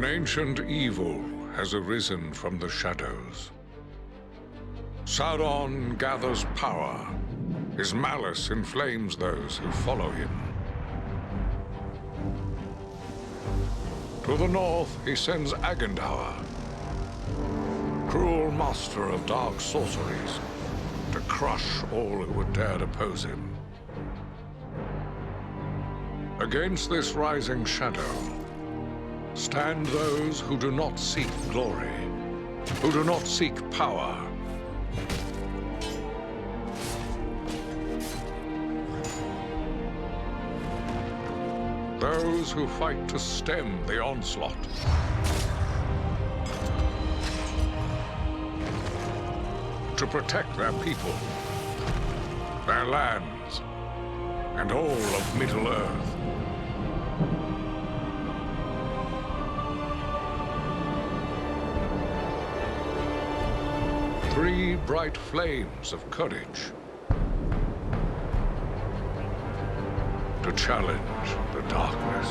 ancient evil has arisen from the shadows. Sauron gathers power. His malice inflames those who follow him. To the north, he sends Agandaur, cruel master of dark sorceries, to crush all who would dare oppose him. Against this rising shadow stand those who do not seek glory, who do not seek power. Those who fight to stem the onslaught. To protect their people, their lands, and all of Middle-earth. Three bright flames of courage to challenge the darkness.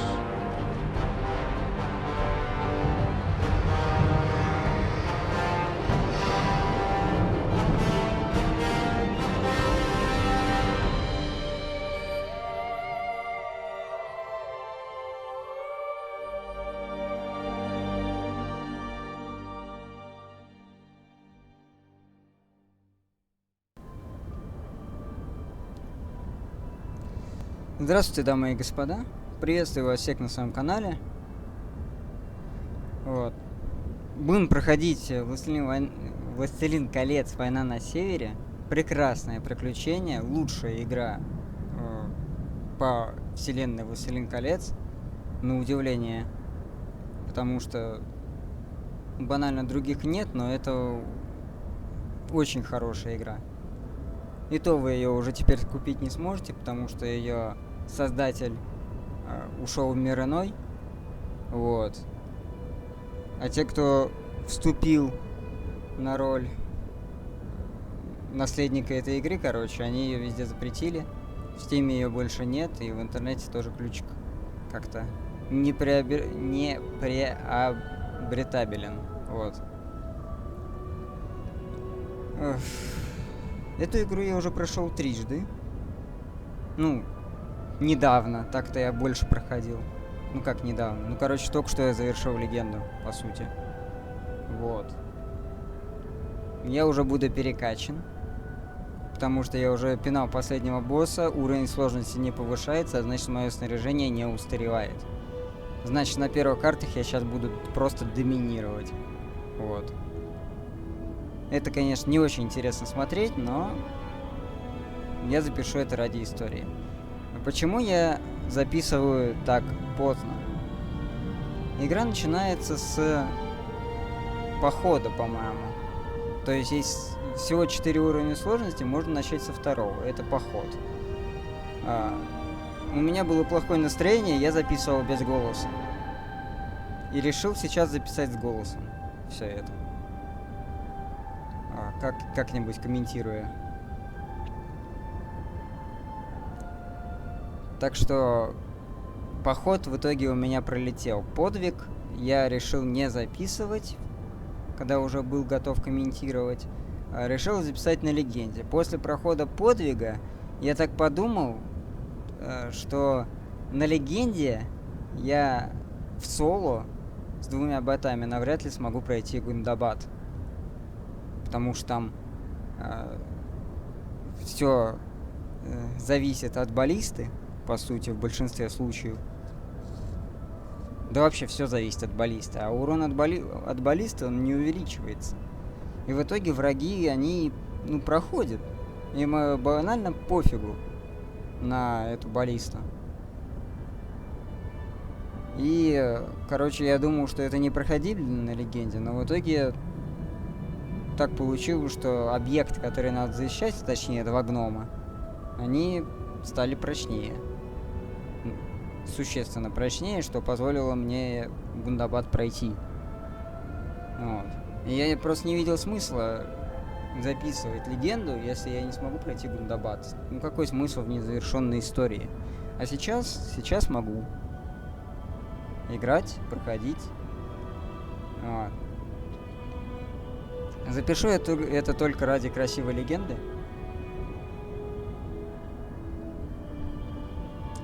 Здравствуйте, дамы и господа. Приветствую вас всех на своем канале. Вот. Будем проходить Властелин колец. Война на севере. Прекрасное приключение. Лучшая игра по вселенной Властелин колец. На удивление. Потому что банально других нет, но это очень хорошая игра. И то вы ее уже теперь купить не сможете, потому что ее создатель ушел в мир иной. Вот. А те, кто вступил на роль наследника этой игры, короче, они ее везде запретили. В Steam ее больше нет, и в интернете тоже ключик как-то не приобретабелен. Вот. Эту игру я уже прошел трижды. Ну, недавно. Так-то я больше проходил. Ну, как недавно? Ну, короче, только что я завершил легенду, по сути. Вот. Я уже буду перекачан. Потому что я уже пинал последнего босса. Уровень сложности не повышается, а значит, мое снаряжение не устаревает. Значит, на первых картах я сейчас буду просто доминировать. Вот. Это, конечно, не очень интересно смотреть, но я запишу это ради истории. Почему я записываю так поздно? Игра начинается с похода, по-моему. То есть есть всего 4 уровня сложности, можно начать со второго. Это поход. У меня было плохое настроение, я записывал без голоса. И решил сейчас записать с голосом все это. Как-нибудь комментируя. Так что поход в итоге у меня пролетел. Подвиг я решил не записывать, когда уже был готов комментировать. Решил записать на легенде. После прохода подвига я так подумал, что на легенде я в соло с 2 ботами навряд ли смогу пройти Гундабад. Потому что там все зависит от баллисты, по сути, в большинстве случаев. Да вообще все зависит от баллисты, а урон от баллисты он не увеличивается. И в итоге враги, они, проходят. Им банально пофигу на эту баллисту. И, короче, я думал, что это непроходибельно на легенде, но в итоге так получилось, что объект, который надо защищать, точнее 2 гнома, они стали прочнее. Существенно прочнее, что позволило мне Гундабад пройти. Вот. И я просто не видел смысла записывать легенду, если я не смогу пройти Гундабад. Ну какой смысл в незавершенной истории? А сейчас могу играть, проходить. Вот. Запишу это только ради красивой легенды.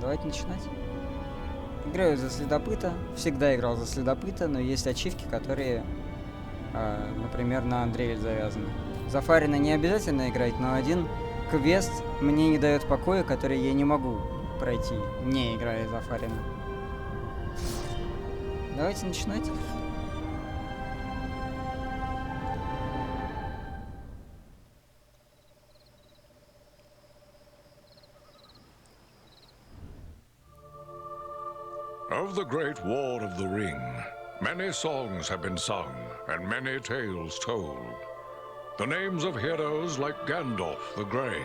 Давайте начинать. Играю за следопыта. Всегда играл за следопыта, но есть ачивки, которые, например, на Андрея завязаны. За Фарина не обязательно играть, но один квест мне не дает покоя, который я не могу пройти, не играя за Фарина. Давайте начинать. Of the Great War of the Ring, many songs have been sung and many tales told. The names of heroes like Gandalf the Grey,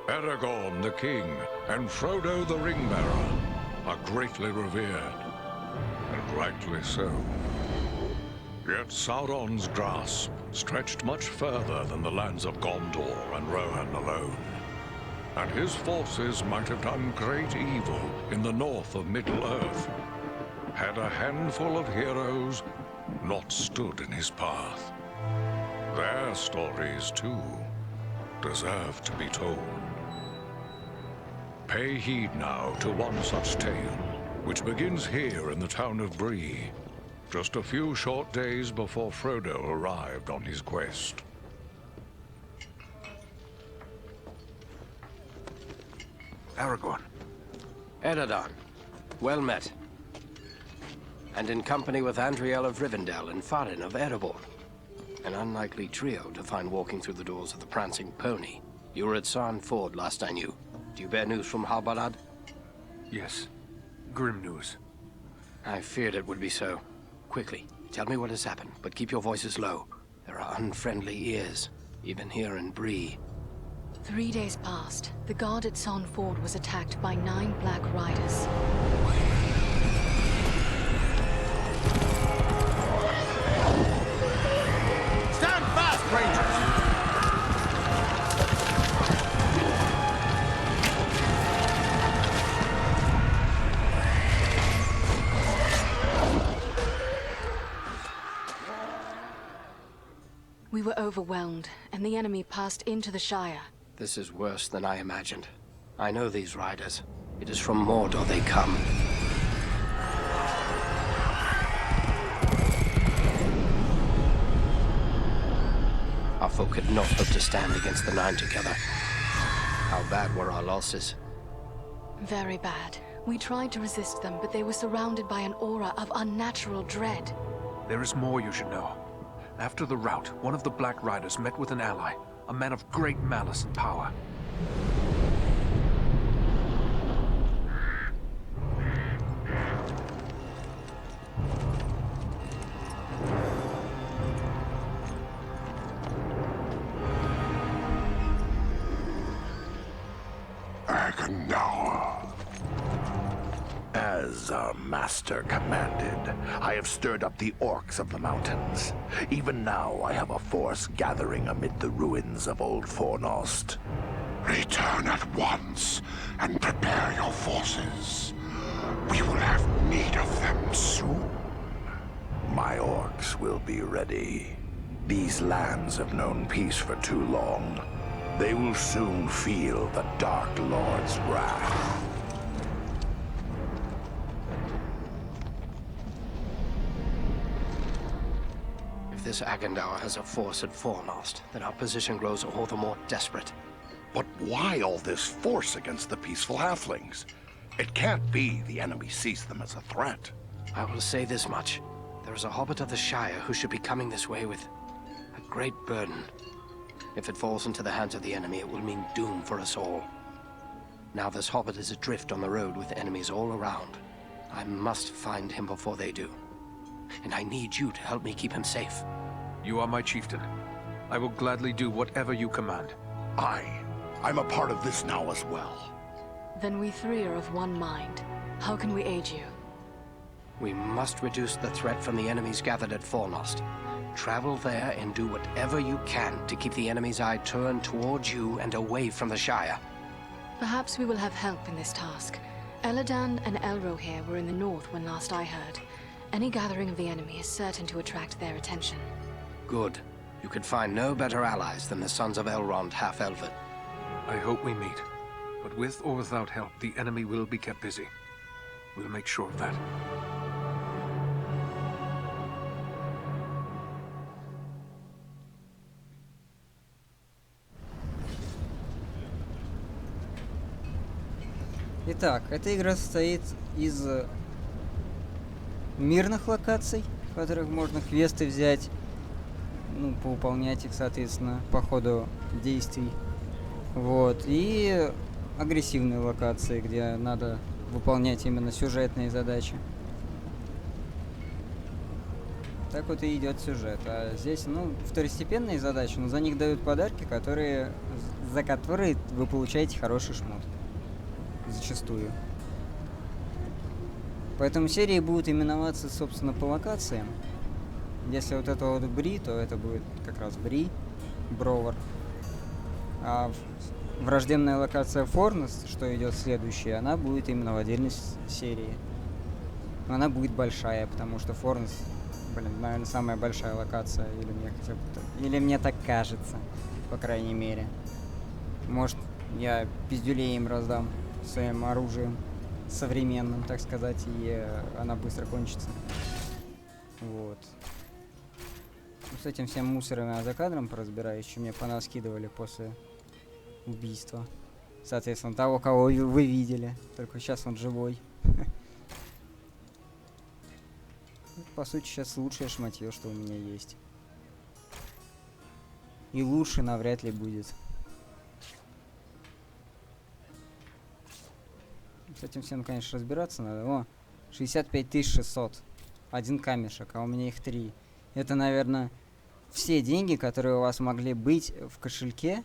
Aragorn the King, and Frodo the Ring-Bearer are greatly revered, and rightly so. Yet Sauron's grasp stretched much further than the lands of Gondor and Rohan alone, and his forces might have done great evil in the north of Middle-earth, had a handful of heroes not stood in his path. Their stories, too, deserve to be told. Pay heed now to one such tale, which begins here in the town of Bree, just a few short days before Frodo arrived on his quest. Aragorn. Eredon, well met. And in company with Andriel of Rivendell and Farin of Erebor. An unlikely trio to find walking through the doors of the Prancing Pony. You were at Sarn Ford last I knew. Do you bear news from Halbarad? Yes. Grim news. I feared it would be so. Quickly, tell me what has happened, but keep your voices low. There are unfriendly ears, even here in Bree. 3 days passed. The guard at Sarn Ford was attacked by 9 Black Riders. Stand fast, Rangers! We were overwhelmed, and the enemy passed into the Shire. This is worse than I imagined. I know these riders. It is from Mordor they come. Our folk could not hope to stand against the 9 together. How bad were our losses? Very bad. We tried to resist them, but they were surrounded by an aura of unnatural dread. There is more you should know. After the rout, one of the Black Riders met with an ally, a man of great malice and power. As our master commanded, I have stirred up the orcs of the mountains. Even now I have a force gathering amid the ruins of Old Fornost. Return at once and prepare your forces. We will have need of them soon. My orcs will be ready. These lands have known peace for too long. They will soon feel the Dark Lord's wrath. If this Agandaur has a force at Fornost, then our position grows all the more desperate. But why all this force against the peaceful halflings? It can't be the enemy sees them as a threat. I will say this much. There is a hobbit of the Shire who should be coming this way with a great burden. If it falls into the hands of the enemy, it will mean doom for us all. Now this hobbit is adrift on the road with enemies all around. I must find him before they do. And I need you to help me keep him safe. You are my chieftain. I will gladly do whatever you command. I'm a part of this now as well. Then we 3 are of one mind. How can we aid you? We must reduce the threat from the enemies gathered at Fornost. Travel there and do whatever you can to keep the enemy's eye turned towards you and away from the Shire. Perhaps we will have help in this task. Eladan and Elrohir were in the north when last I heard. Any gathering of the enemy is certain to attract their attention. Good. You could find no better allies than the sons of Elrond half-elven. I hope we meet. But with or without help, the enemy will be kept busy. We'll make sure of that. Итак, эта игра состоит из мирных локаций, в которых можно квесты взять, ну, повыполнять их, соответственно, по ходу действий. Вот. И агрессивные локации, где надо выполнять именно сюжетные задачи. Так вот и идет сюжет. А здесь, ну, второстепенные задачи, но за них дают подарки, за которые вы получаете хороший шмот. Зачастую. Поэтому серии будут именоваться, собственно, по локациям. Если вот это вот Бри, то это будет как раз Бри, Бровар. А враждебная локация Форнес, что идет следующая, она будет именно в отдельной серии. Но она будет большая, потому что Форнес, блин, наверное, самая большая локация, или мне так кажется, по крайней мере. Может, я пиздюлей им раздам своим оружием современным, так сказать, и она быстро кончится. Вот. С этим всем мусором я за кадром поразбираюсь, что мне понаскидывали после убийства. Соответственно, того, кого вы видели. Только сейчас он живой. По сути, сейчас лучшее шматье, что у меня есть. И лучше навряд ли будет. С этим всем, конечно, разбираться надо. О, 65 600. Один камешек, а у меня их 3. Это, наверное, все деньги, которые у вас могли быть в кошельке,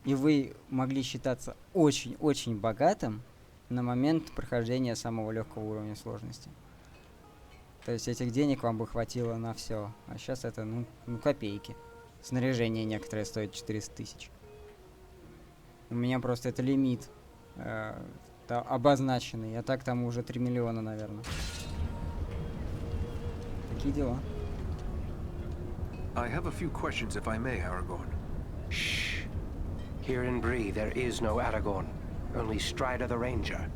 и вы могли считаться очень-очень богатым на момент прохождения самого легкого уровня сложности. То есть этих денег вам бы хватило на все. А сейчас это, ну копейки. Снаряжение некоторое стоит 400 тысяч. У меня просто это лимит обозначенный, а так там уже 3 миллиона, наверное. Такие дела. I have a few questions, if I may, Aragorn. Shh. Here in Bree, there is no Aragorn. Only Strider the Ranger.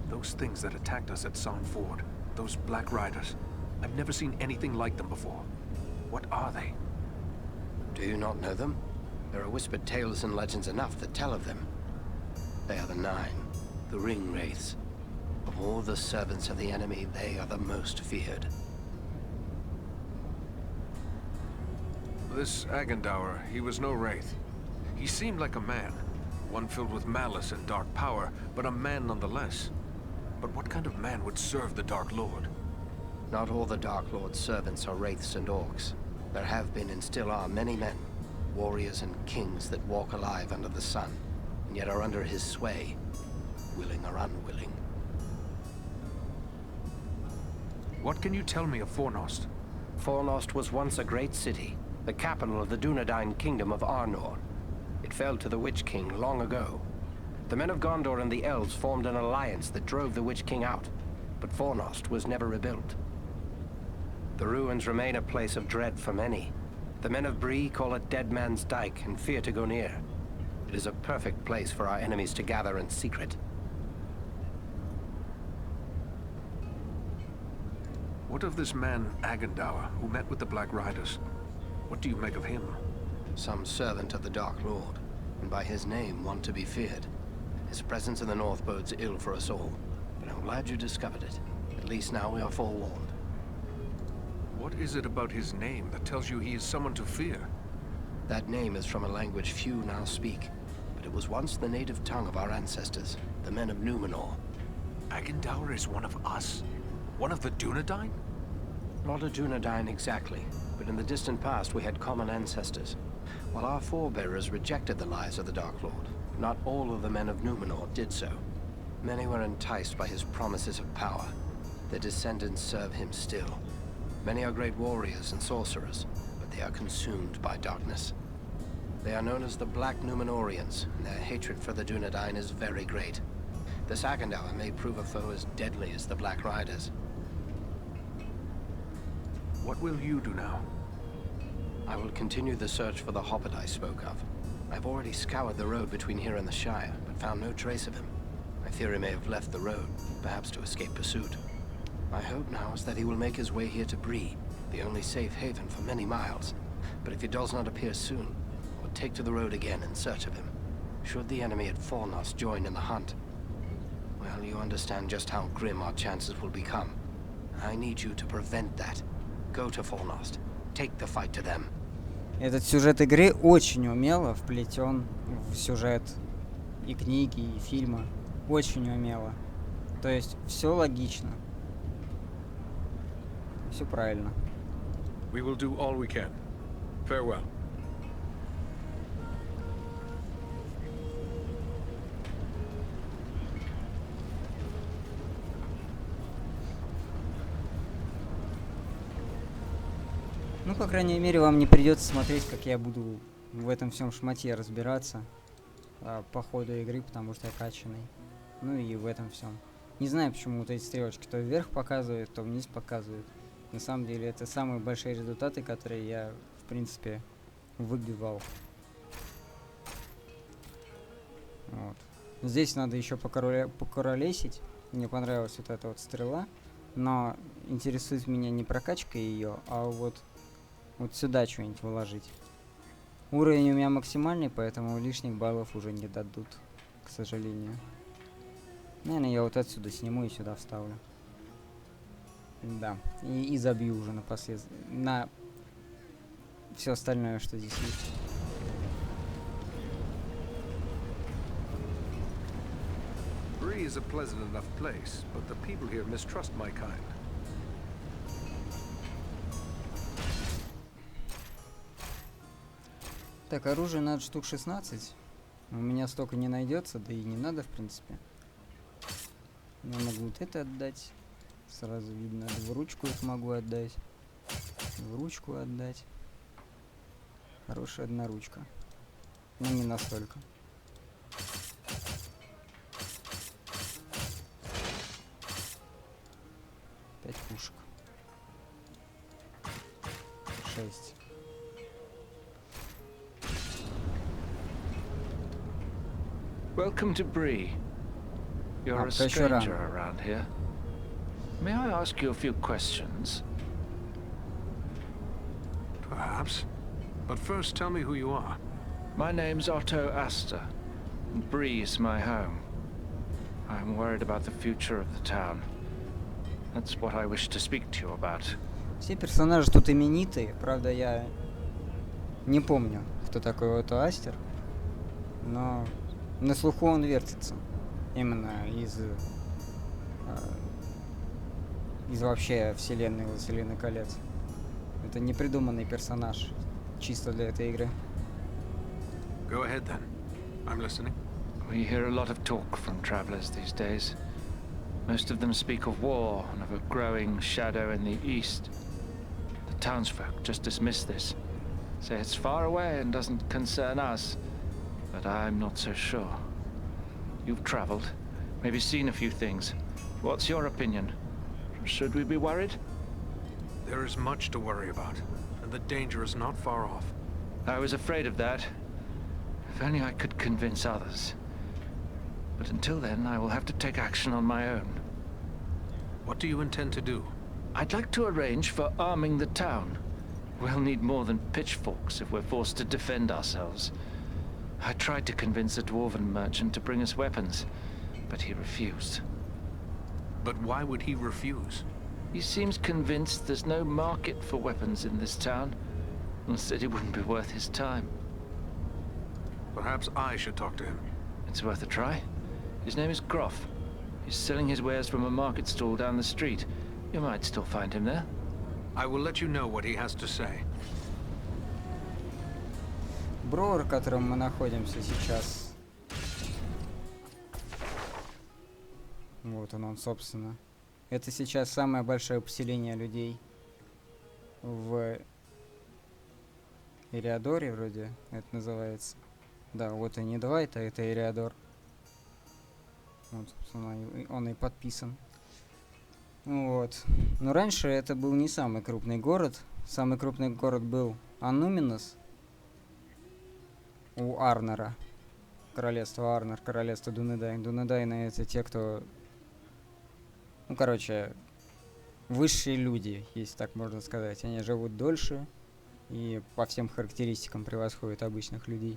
Those things that attacked us at Song Ford, those Black Riders, I've never seen anything like them before. What are they? Do you not know them? There are whispered tales and legends enough that tell of them. They are the Nine, the Ring Wraiths. Of all the servants of the enemy, they are the most feared. This Agendour, he was no wraith. He seemed like a man, one filled with malice and dark power, but a man nonetheless. But what kind of man would serve the Dark Lord? Not all the Dark Lord's servants are wraiths and orcs. There have been and still are many men, warriors and kings that walk alive under the sun, and yet are under his sway, willing or unwilling. What can you tell me of Fornost? Fornost was once a great city, the capital of the Dunedain kingdom of Arnor. It fell to the Witch King long ago. The men of Gondor and the elves formed an alliance that drove the Witch King out, but Fornost was never rebuilt. The ruins remain a place of dread for many. The men of Bree call it Dead Man's Dyke and fear to go near. It is a perfect place for our enemies to gather in secret. What of this man, Agendour, who met with the Black Riders? What do you make of him? Some servant of the Dark Lord, and by his name one to be feared. His presence in the north bodes ill for us all, but I'm glad you discovered it. At least now we are forewarned. What is it about his name that tells you he is someone to fear? That name is from a language few now speak, but it was once the native tongue of our ancestors, the men of Numenor. Agendour is one of us? One of the Dunedain? Not a Dunedain exactly, but in the distant past we had common ancestors. While our forebearers rejected the lies of the Dark Lord, not all of the men of Numenor did so. Many were enticed by his promises of power. Their descendants serve him still. Many are great warriors and sorcerers, but they are consumed by darkness. They are known as the Black Numenorians, and their hatred for the Dunedain is very great. The second hour may prove a foe as deadly as the Black Riders. What will you do now? I will continue the search for the hobbit I spoke of. I've already scoured the road between here and the Shire, but found no trace of him. I fear he may have left the road, perhaps to escape pursuit. My hope now is that he will make his way here to Bree, the only safe haven for many miles. But if he does not appear soon, I will take to the road again in search of him. Should the enemy at Fornost join in the hunt, well, you understand just how grim our chances will become. I need you to prevent that. Go to Fornost. Take the fight to them. Этот сюжет игры очень умело вплетен в сюжет и книги, и фильма. Очень умело. То есть все логично. Все правильно. We will do all we can. Farewell. Ну, по крайней мере, вам не придется смотреть, как я буду в этом всем шмате разбираться по ходу игры, потому что я качанный. Ну и в этом всем. Не знаю, почему вот эти стрелочки то вверх показывают, то вниз показывают. На самом деле, это самые большие результаты, которые я, в принципе, выбивал. Вот. Здесь надо еще покуролесить. Мне понравилась вот эта вот стрела. Но интересует меня не прокачка ее, а вот сюда что-нибудь вложить. Уровень у меня максимальный, поэтому лишних баллов уже не дадут, к сожалению. Наверное, я вот отсюда сниму и сюда вставлю. Да, и забью уже на все остальное, что здесь есть. Bree is a pleasant enough place, but the people here mistrust my kind. Так, оружие надо штук 16. У меня столько не найдется, да и не надо, в принципе. Я могу вот это отдать. Сразу видно, в ручку их могу отдать. В ручку отдать. Хорошая одноручка. Но не настолько. 5 пушек. 6. Welcome to Bree. You're a stranger around here. May I ask you a few questions? Perhaps. But first, tell me who you are. My name's Otto Astor. Bree is my home. I'm worried about the future of the town. That's what I wish to speak to you about. Все персонажи тут именитые. Правда, я не помню, кто такой Отто Астер. Но на слуху он вертится. Именно из вообще вселенной «Властелина колец». Это непридуманный персонаж. Чисто для этой игры. Go ahead then. I'm listening. We hear a lot of talk from travelers these days. Most of them speak of war and of a growing shadow in the east. The townsfolk just dismiss this. Say it's far away and doesn't concern us. But I'm not so sure. You've traveled, maybe seen a few things. What's your opinion? Should we be worried? There is much to worry about, and the danger is not far off. I was afraid of that. If only I could convince others. But until then, I will have to take action on my own. What do you intend to do? I'd like to arrange for arming the town. We'll need more than pitchforks if we're forced to defend ourselves. I tried to convince a dwarven merchant to bring us weapons, but he refused. But why would he refuse? He seems convinced there's no market for weapons in this town, and said it wouldn't be worth his time. Perhaps I should talk to him. It's worth a try. His name is Groff. He's selling his wares from a market stall down the street. You might still find him there. I will let you know what he has to say. Бровар, в котором мы находимся сейчас. Вот он, собственно. Это сейчас самое большое поселение людей в Ириадоре, вроде это называется. Да, вот и не два, это Ириадор. Вот, собственно, он и подписан. Вот. Но раньше это был не самый крупный город. Самый крупный город был Ануминус у Арнера. Королевство Арнер, королевство Дунедайн. Дунедайны — это те, кто... Ну, короче, высшие люди, если так можно сказать. Они живут дольше и по всем характеристикам превосходят обычных людей.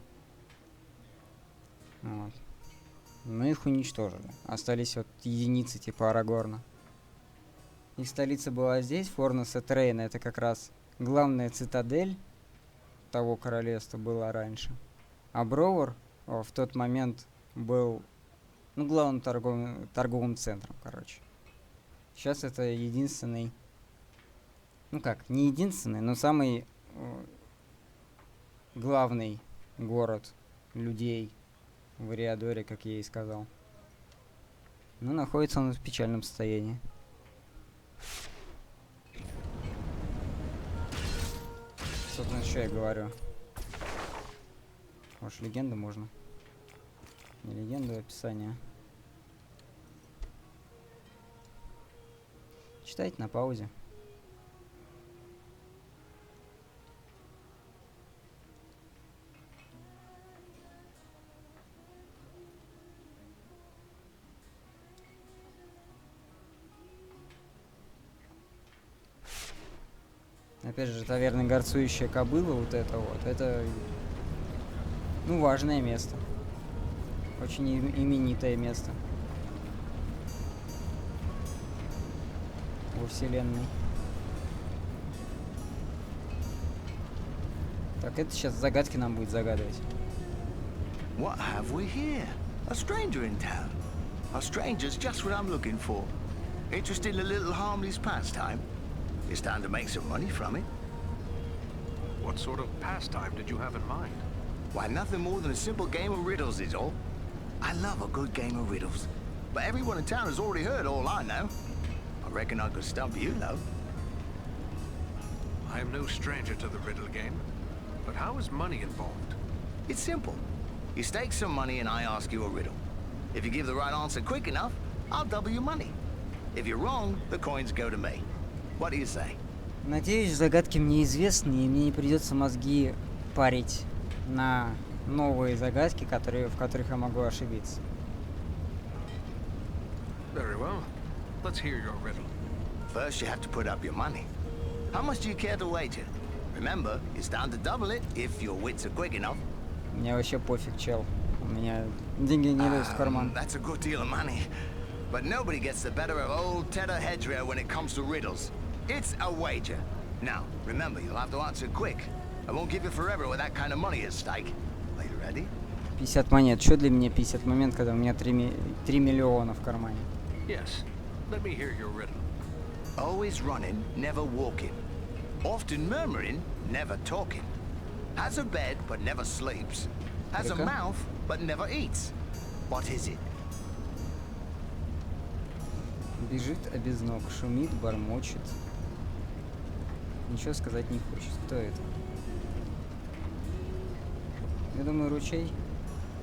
Вот. Но их уничтожили. Остались вот единицы типа Арагорна. Их столица была здесь, Форнеса Трейна. Это как раз главная цитадель того королевства была раньше. А Бровар в тот момент был, ну, главным торговым центром, короче. Сейчас это единственный, ну как, не единственный, но самый главный город людей в Эриадоре, как я и сказал. Но находится он в печальном состоянии. Собственно, что я говорю? Может, легенду можно? Не легенду, а описание. Читайте на паузе. Опять же, таверна горцующая кобыла, вот это вот, это, ну, важное место. Очень именитое место во вселенной. Так, это сейчас загадки нам будет загадывать. What have we here? A stranger in town. A stranger's just what I'm looking for. Interested in a little harmless pastime? It's time to make some money from it. What sort of pastime did you have in mind? Why, nothing more than a simple game of riddles is all. I love a good game of riddles, but everyone in town has already heard all I know. I reckon I could stump you, though. I am no stranger to the riddle game, but how is money involved? It's simple. You stake some money and I ask you a riddle. If you give the right answer quick enough, I'll double your money. If you're wrong, the coins go to me. What do you say? Надеюсь, загадки мне известны, и мне не придется мозги парить на новые загадки, в которых я могу ошибиться. Very well. Let's hear your riddle. First, you have to put up your money. How much do you care to wager? Remember, it's down to double it if your wits are quick enough. Мне вообще пофиг, чел. У меня деньги не лезут в карман. That's a good deal of money. But nobody gets the better of old Tedder Hedgerow when it comes to riddles. It's a wager. Now, remember, you'll have to answer quick. I won't give you forever with that kind of money at stake. Are you ready? 50 монет. Что для меня 50 монет, когда у меня 3 миллиона в кармане? Yes. Let me hear your riddle. Always running, never walking. Often murmuring, never talking. Has a bed, but never sleeps. Has a mouth, but never eats. What is it? Бежит, а без ног, шумит, бормочет. Ничего сказать не хочет. Кто это? Я думаю, ручей.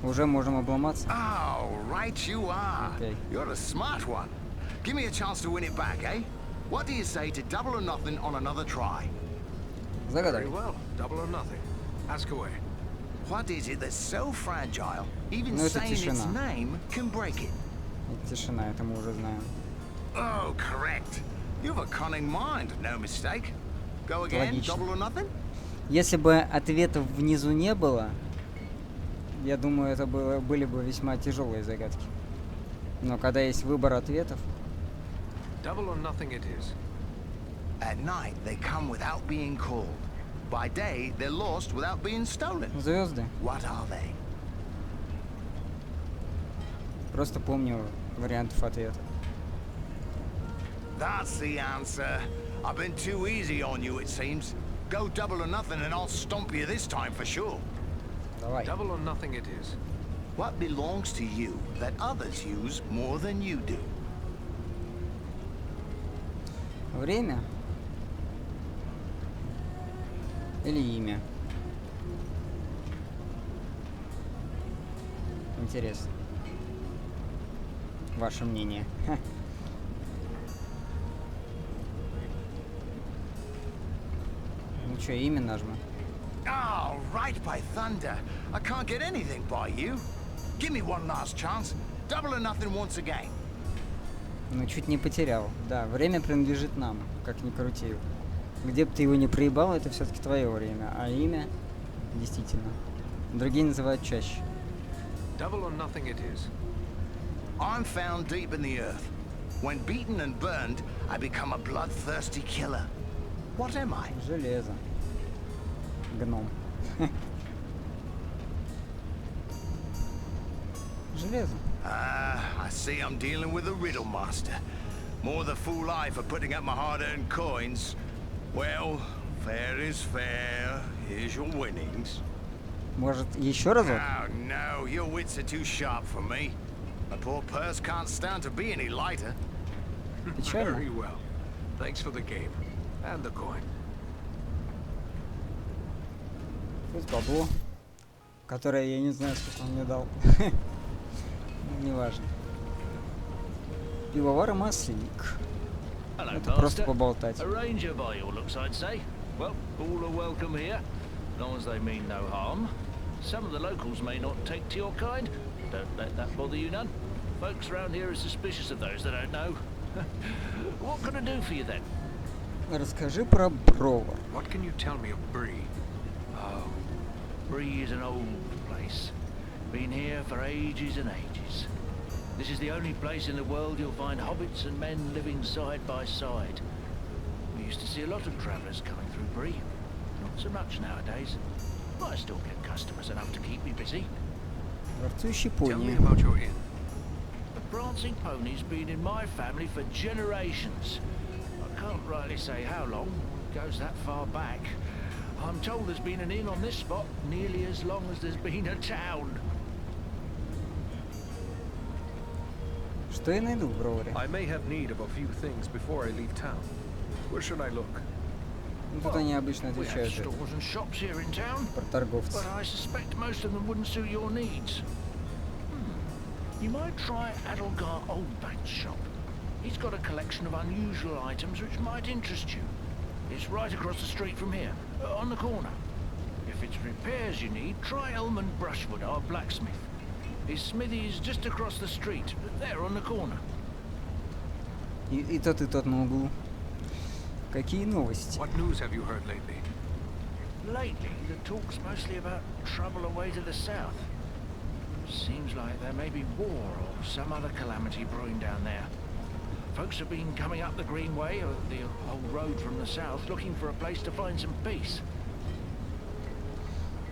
Уже можем обломаться. Oh, right you are. Okay. You're a smart one. Give me a chance to win it back, eh? What do you say to double or nothing on another try? Загадай. Very well. Double or nothing. Ask away. What is it that's so fragile, even Ну, это saying its тишина. name can break it? Это тишина, это мы уже знаем. Oh, correct. You've a cunning mind, no mistake. Go again, Логично. double or nothing? Если бы ответов внизу не было, я думаю, это были бы весьма тяжелые загадки. Но когда есть выбор ответов... Double or nothing it is. At night, they come without being called. By day, they're lost without being stolen. Звезды. What are they? Просто помню вариантов ответа. That's the answer. I've been too easy on you, it seems. Go double or nothing and I'll stomp you this time for sure. Давай. Double or nothing it is. What belongs to you that others use more than you do? Время? Или имя? Интересно. ваше мнение. Ха. Ну что, имя нажму? Oh, right by thunder. I can't get anything by you. Give me one last chance. Double or nothing once again. Ну, чуть не потерял. Да, время принадлежит нам, как ни крути. Где бы ты его не проебал, это все-таки твое время. А имя, действительно, другие называют чаще. Double or nothing it is. I'm found deep in the earth. When beaten and burned, I become a bloodthirsty killer. What am I? Железо. Гном. Железо. I see I'm dealing with a riddle master. More the fool I for putting up my hard-earned coins. Well, fair is fair. Here's your winnings. Может, еще разок? Oh no, your wits are too sharp for me. My poor purse can't stand to be any lighter. Печально. Very well. Thanks for the game. And the coin. Пусть бабло, которое я не знаю, сколько он мне дал. Неважно. Пивовар и масленник. Это просто поболтать. A ranger by your looks, I'd say. Well, all are welcome here, as long as they mean no harm. Some of the locals may not take to your kind. Don't let that bother you none. Folks around here are suspicious of those they don't know. What can I do for you then? Расскажи про Бровар. What can you tell me of Bree? Oh, Bree is an old place. Been here for ages and ages. This is the only place in the world you'll find hobbits and men living side by side. We used to see a lot of travellers coming through Bree. Not so much nowadays. But I still get customers enough to keep me busy. Дворцующий Tell me пони. about your inn. The prancing pony's been in my family for generations. I can't rightly say how long. It goes that far back. I'm told there's been an inn on this spot nearly as long as there's been a town. Что я найду в Броваре? I may have need of a few things before I leave town. Where should I look? Ну, тут они обычно We have отвечают stores and shops here in town, про торговцев. but I suspect most of them wouldn't suit your needs. You might try Adelgar Oldbank's shop. He's got a collection of unusual items which might interest you. It's right across the street from here, on the corner. If it's repairs you need, try Elman Brushwood, our blacksmith. His smithy is just across the street, there on the corner. И тот на углу. Какие новости? What news have you heard lately? Lately, the talk's mostly about trouble away to the south. Seems like there may be war or some other calamity brewing down there. Folks have been coming up the Greenway, or the old road from the south, looking for a place to find some peace.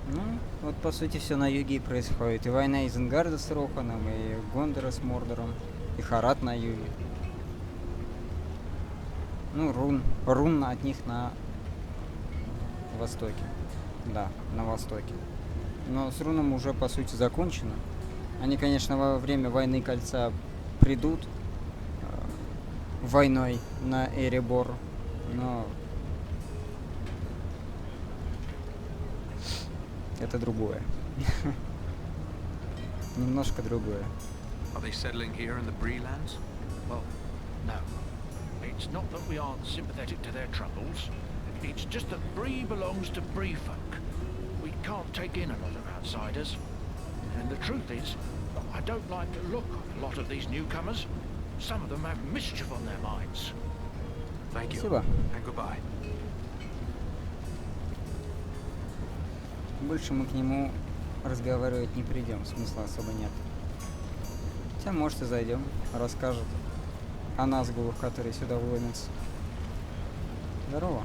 Ну, вот по сути все на юге и происходит. И война Изенгарда с Роханом, и Гондора с Мордором, и Харат на юге. Ну, рун от них на востоке. Да, на востоке. Но с руном уже по сути закончено. Они, конечно, во время войны Кольца придут войной на Эребор, но это другое. Немножко другое. Are they settling here in the Bree lands? Well, no. It's not that we aren't sympathetic to their troubles. It's just that Bree belongs to Bree folk. We can't take in a lot of outsiders. And the truth is, I don't like the look of a lot of these newcomers. Some of them have mischief on their minds. Thank you. Спасибо. And goodbye. Больше мы к нему разговаривать не придем, смысла особо нет. Хотя, может, и зайдем, расскажет о назгулах, которые сюда вломятся. Здорово.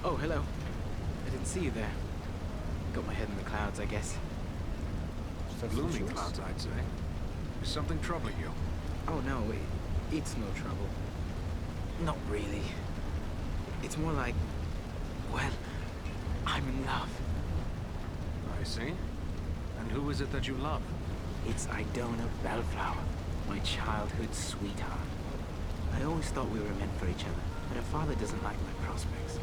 Oh, hello. I didn't see you there. Got my head in the clouds, I guess. Что Gloomy случилось? clouds, I'd say. Is something troubling you? Oh, no, it's no trouble. Not really. It's more like, well, I'm in love. I see. And who is it that you love? It's Idona Bellflower, my childhood sweetheart. I always thought we were meant for each other, but her father doesn't like my prospects.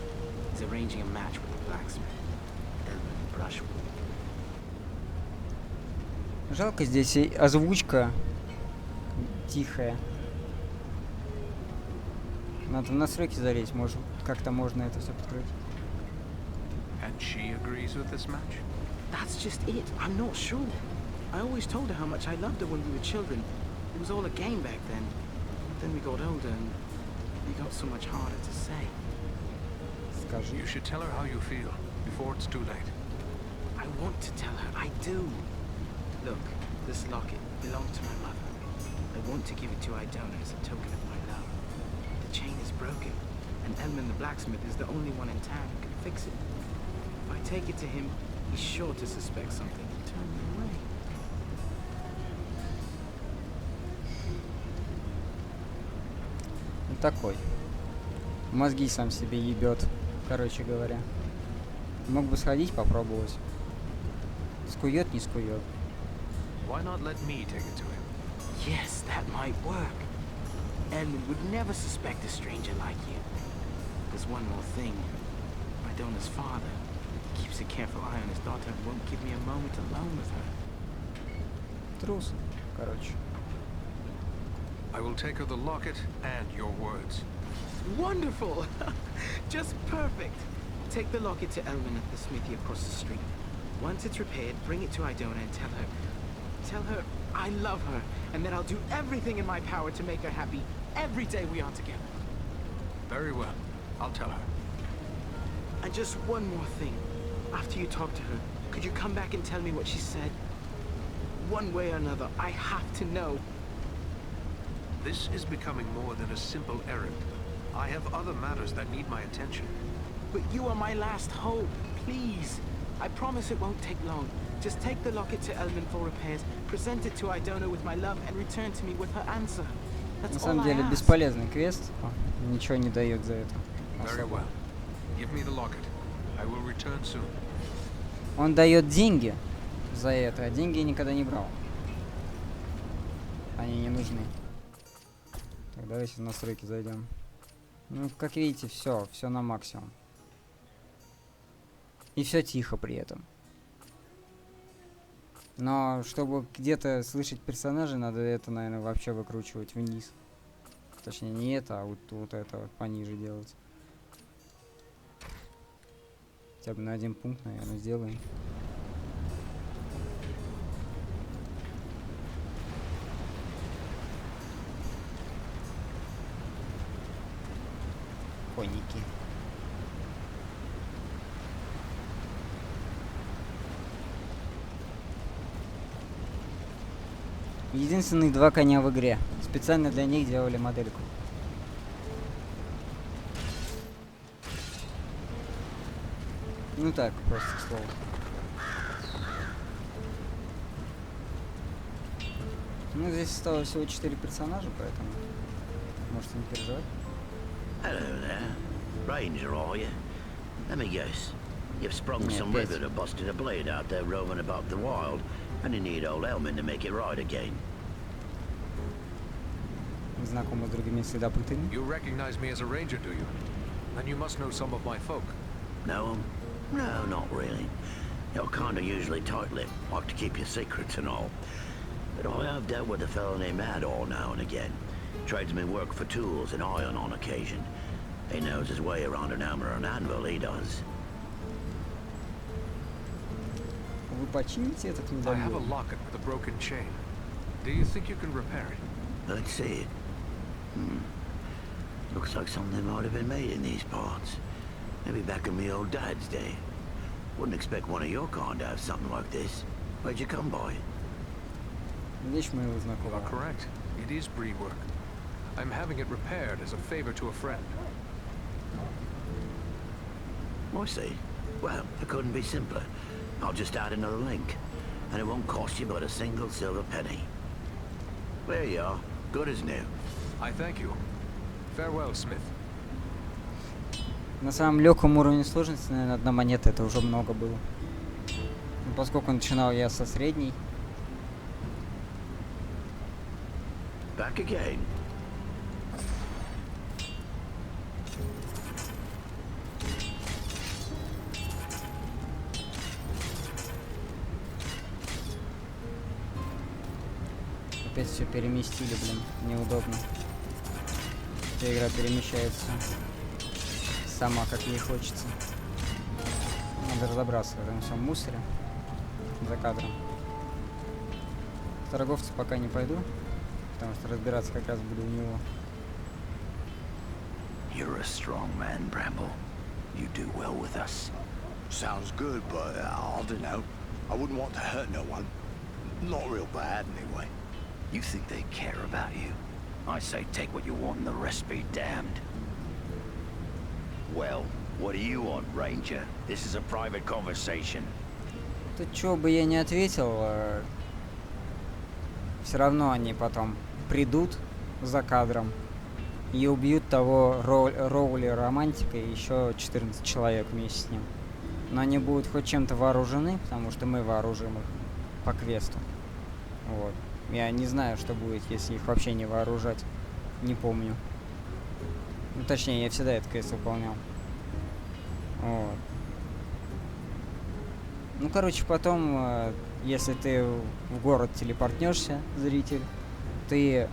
He's arranging a match with the blacksmith, Elman Brushwood. Жалко, здесь и озвучка тихая. Надо в настройки залезть, может, как-то можно это все подкрыть. And she agrees with this match? That's just it. I'm not sure. I always told her how much I loved her when we were children. It was all a game back then. Then we got older and it got so much harder to say. Скажи. You should tell her how you feel before it's too late. I want to tell her. I do. Look, this locket belonged to my mother. I want to give it to Idona as a token of my love. The chain is broken, and Elman the blacksmith is the only one in town who can fix it. If I take it to him, he's sure to suspect something and turn me away. Он такой. Мозги сам себе ебет, короче говоря. Мог бы сходить, попробовать. Скует, не скует. Why not let me take it to him? Yes, that might work. Elman would never suspect a stranger like you. There's one more thing. Idona's father keeps a careful eye on his daughter and won't give me a moment alone with her. Трус, короче. I will take her the locket and your words. Wonderful! Just perfect. Take the locket to Elman at the smithy across the street. Once it's repaired, bring it to Idona and tell her I love her, and that I'll do everything in my power to make her happy every day we are together. Very well. I'll tell her. And just one more thing. After you talk to her, could you come back and tell me what she said? One way or another, I have to know. This is becoming more than a simple errand. I have other matters that need my attention. But you are my last hope. Please. I promise it won't take long. Just take the locket to Elman for repairs, present it to Idona with my love, and return to me with her answer. На самом деле бесполезный квест, ничего не дает за это. Very well. Give me the locket. I will return soon. Он дает деньги за это, а деньги я никогда не брал. Они не нужны. Так, давайте в настройки зайдем. Ну, как видите, все на максимум. И все тихо при этом. Но чтобы где-то слышать персонажей, надо это, наверное, вообще выкручивать вниз. Точнее, не это, а вот это вот пониже делать. Хотя бы на один пункт, наверное, сделаем. Конники. Единственные два коня в игре. Специально для них делали модельку. Ну так, просто к слову. Ну, здесь осталось всего 4 персонажа, поэтому можете не переживать. Hello there. Ranger, are you? Let me guess. You've sprung some rivet or busted a blade out there roving about the wild, and you need old Elman to make it right again. Знакомы с другими следопытами. You recognize me as a ranger, do you? Then you must know some of my folk. Know 'em? No, not really. You're kind of usually tight-lipped, like to keep your secrets and all. But I have dealt with a fellow named Adol now and again. Trades me work for tools and iron on occasion. He knows his way around an hammer and anvil, he does. Вы почините этот I have a медальон? locket with a broken chain. Do you think you can repair it? Let's see it. Looks like something might have been made in these parts. Maybe back in me old dad's day. Wouldn't expect one of your kind to have something like this. Where'd you come by? Вещь моего You are знакомого. correct. It is Bree work. I'm having it repaired as a favor to a friend. I see. Well, it couldn't be simpler. I'll just add another link. And it won't cost you but a single silver penny. There you are. Good as new. I thank you. Farewell, Smith. На самом легком уровне сложности, наверное, одна монета это уже много было. Но поскольку начинал я со средней. Back again. Опять все переместили, блин, неудобно. Хотя игра перемещается сама, как ей хочется. Надо разобраться в этом всем мусоре за кадром. К торговцу пока не пойду, потому что разбираться как раз буду у него. You're a strong man, Bramble. You do well with us. Sounds good, but I don't know. I wouldn't want to hurt no one. Not real bad, anyway. You think they care about you? I say take what you want and the rest be damned. Well, what do you want, Ranger? This is a private conversation. Тут чего бы я не ответил, все равно они потом придут за кадром и убьют того Роули романтика и еще 14 человек вместе с ним. Но они будут хоть чем-то вооружены, потому что мы вооружим их по квесту. Вот. Я не знаю, что будет, если их вообще не вооружать. Не помню. Ну, точнее, я всегда этот квест выполнял. Вот. Ну, короче, потом, если ты в город телепортнешься, зритель, ты,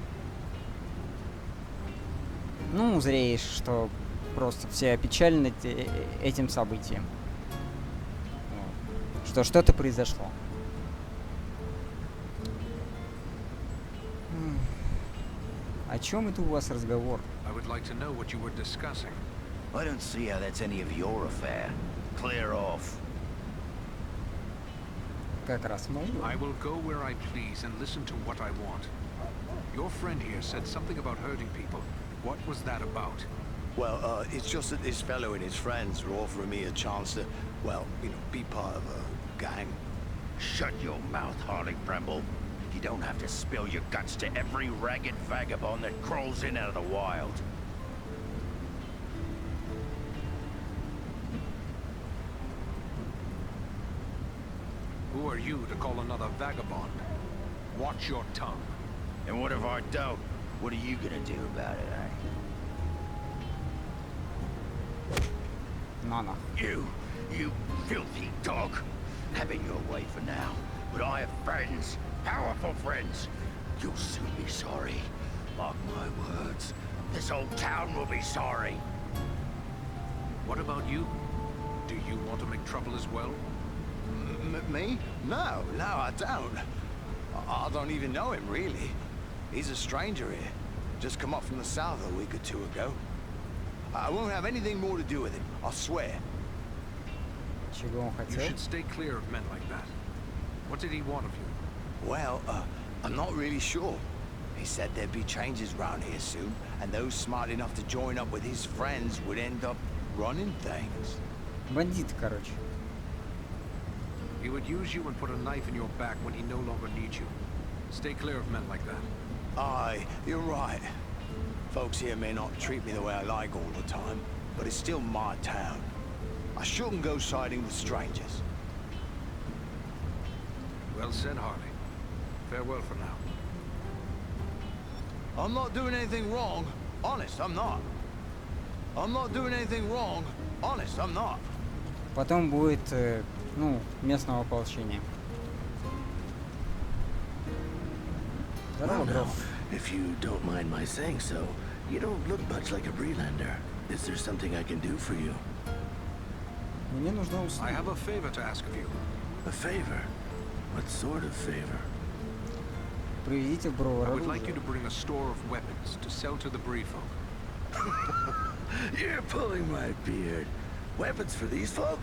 ну, узреешь, что просто все опечалены этим событием. Вот. Что что-то произошло. О чем это у вас разговор? I would like to know what you were discussing. I don't see how that's any of your affair. Clear off. Как раз моё. I will go where I please and listen to what I want. Your friend here said something about hurting people. What was that about? Well, it's just that this fellow and his friends were offering me a chance to, well, you know, be part of a gang. Shut your mouth, Harley Bramble. You don't have to spill your guts to every ragged vagabond that crawls in out of the wild. Who are you to call another vagabond? Watch your tongue. And what if I don't? What are you gonna do about it, eh? Nana. You filthy dog. Have it your way for now. But I have friends. Powerful friends. You'll soon be sorry. Mark my words. This whole town will be sorry. What about you? Do you want to make trouble as well? Me? No, I don't. I don't even know him, really. He's a stranger here. Just come up from the south a week or two ago. I won't have anything more to do with him, I swear. Чего он You хотел? should stay clear of men like that. What did he want of you? Well, I'm not really sure. He said there'd be changes around here soon, and those smart enough to join up with his friends would end up running things. Бандит, короче. He would use you and put a knife in your back when he no longer needs you. Stay clear of men like that. Aye, you're right. Folks here may not treat me the way I like all the time, but it's still my town. I shouldn't go siding with strangers. Well said, Harley. Farewell for now. I'm not doing anything wrong. Honest, I'm not. I'm not doing anything wrong. Honest, I'm not. Потом будет, ну, местного ополчения. Здорово, Well, now, Гров. if you don't mind my saying so, you don't look much like a Breelander. Is there something I can do for you? Мне нужно I уснуть. have a favor to ask of you. A favor? What sort of favor? Приведите в Бровар I would like you оружие. to bring a store of weapons to sell to the Bree folk. You're pulling my beard. Weapons for these folk?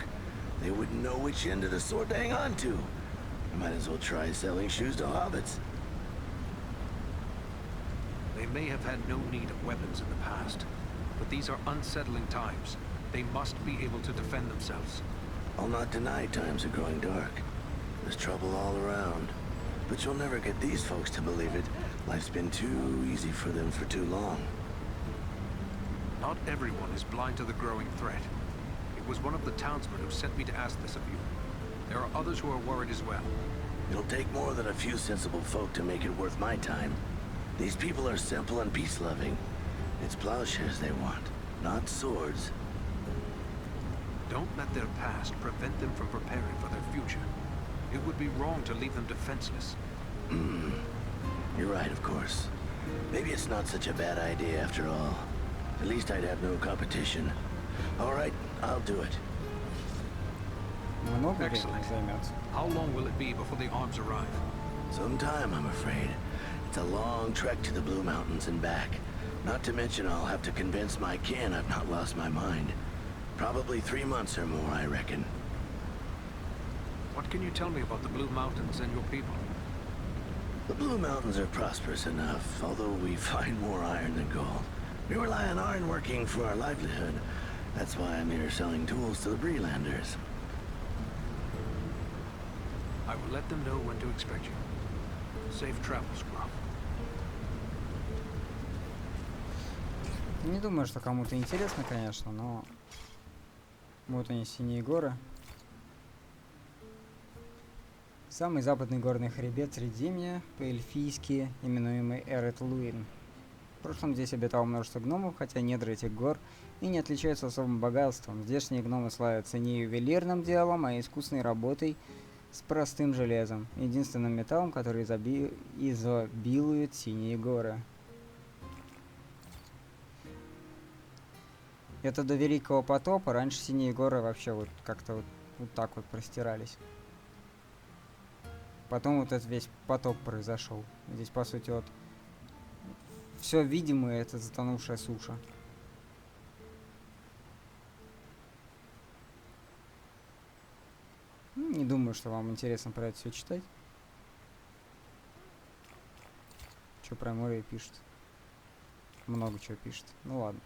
They wouldn't know which end of the sword to hang on to. I might as well try selling shoes to hobbits. They may have had no need of weapons in the past, but these are unsettling times. They must be able to defend themselves. I'll not deny times are growing dark. There's trouble all around. But you'll never get these folks to believe it. Life's been too easy for them for too long. Not everyone is blind to the growing threat. It was one of the townsmen who sent me to ask this of you. There are others who are worried as well. It'll take more than a few sensible folk to make it worth my time. These people are simple and peace-loving. It's plowshares they want, not swords. Don't let their past prevent them from preparing for their future. It would be wrong to leave them defenseless. You're right, of course. Maybe it's not such a bad idea after all. At least I'd have no competition. All right, I'll do it. Много времени Excellent. займет. How long will it be before the arms arrive? Some time, I'm afraid. It's a long trek to the Blue Mountains and back. Not to mention I'll have to convince my kin I've not lost my mind. Probably 3 months or more, I reckon. What can you tell me about the Blue Mountains and your people? The Blue Mountains are prosperous enough, although we find more iron than gold. We rely on iron working for our livelihood. That's why I'm here selling tools to the Brelanders. I will let them know when to expect you. Safe travels, Gruff. Не думаю, что кому-то интересно, конечно, но... Вот они, синие горы. Самый западный горный хребет Средиземья, по-эльфийски именуемый Эрет-Луин. В прошлом здесь обитало множество гномов, хотя недра этих гор и не отличаются особым богатством. Здешние гномы славятся не ювелирным делом, а искусной работой с простым железом, единственным металлом, который изобилуют синие горы. Это до Великого потопа. Раньше синие горы вообще вот как-то вот так вот простирались. Потом вот этот весь потоп произошел. Здесь, по сути, вот все видимое — это затонувшая суша. Не думаю, что вам интересно про это все читать. Что про море пишет? Много чего пишет. Ну ладно.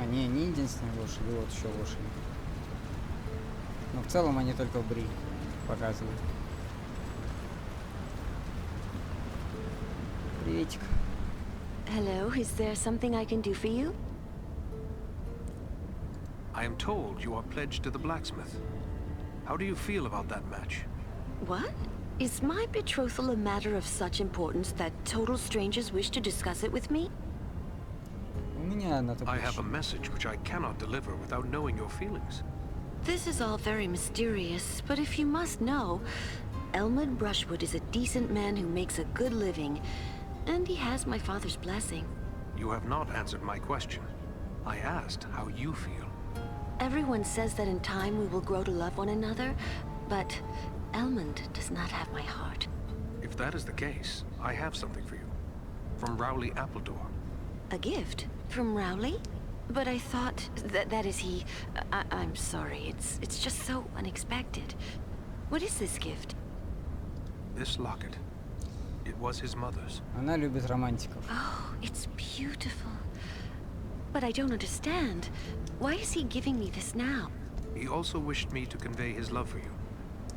Не единственные лошади, вот еще лошади. Но в целом они только в Бри показывают. Приветик. Hello, is there something I can do for you? I am told you are pledged to the blacksmith. How do you feel about that match? What? Is my betrothal a matter of such importance that total strangers wish to discuss it with me? I have a message which I cannot deliver without knowing your feelings. This is all very mysterious, but if you must know, Elmwood Brushwood is a decent man who makes a good living, and he has my father's blessing. You have not answered my question. I asked how you feel. Everyone says that in time we will grow to love one another, but Elmond does not have my heart. If that is the case, I have something for you. From Rowley Appledore. A gift? From Rowley? But I thought that is he... I'm sorry, it's just so unexpected. What is this gift? This locket. It was his mother's. Она любит романтиков. Oh, it's beautiful. But I don't understand. Why is he giving me this now? He also wished me to convey his love for you.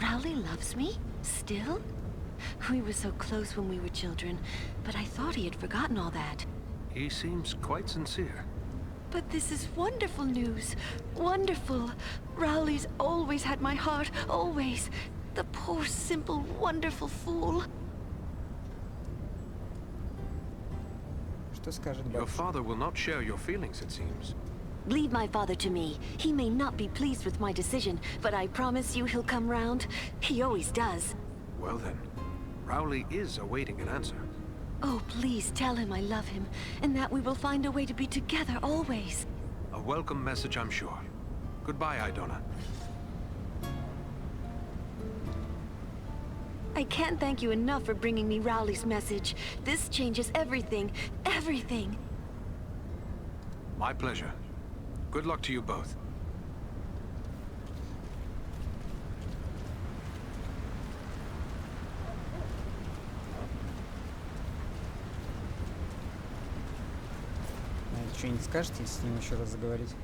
Rowley loves me? Still? We were so close when we were children, but I thought he had forgotten all that. He seems quite sincere. But this is wonderful news. Wonderful. Rowley's always had my heart, always. The poor, simple, wonderful fool. Что скажет Your бабушка? father will not share your feelings, it seems. Leave my father to me. He may not be pleased with my decision, but I promise you he'll come round. He always does. Well then, Rowley is awaiting an answer. Oh, please tell him I love him, and that we will find a way to be together always. A welcome message, I'm sure. Goodbye, Idona. I can't thank you enough for bringing me Rowley's message. This changes everything. Everything. My pleasure. Good luck to you both. Что-нибудь скажете, если с ним еще раз заговорить?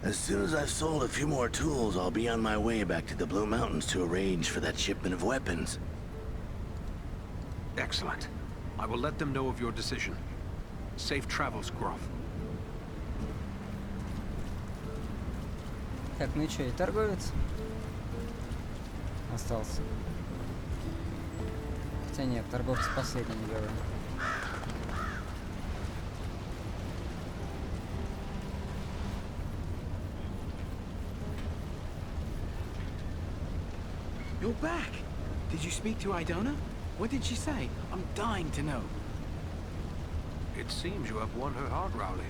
As soon as I've sold a few more tools, I'll be on my way back to the Blue Mountains to arrange for that shipment of weapons. Excellent. I will let them know of your decision. Safe travels, Groff. Так, ну и что, и торговец остался. Хотя нет, торговец последний делаем. you're back. Did you speak to Idona? What did she say? I'm dying to know. It seems you have won her heart, Rowley.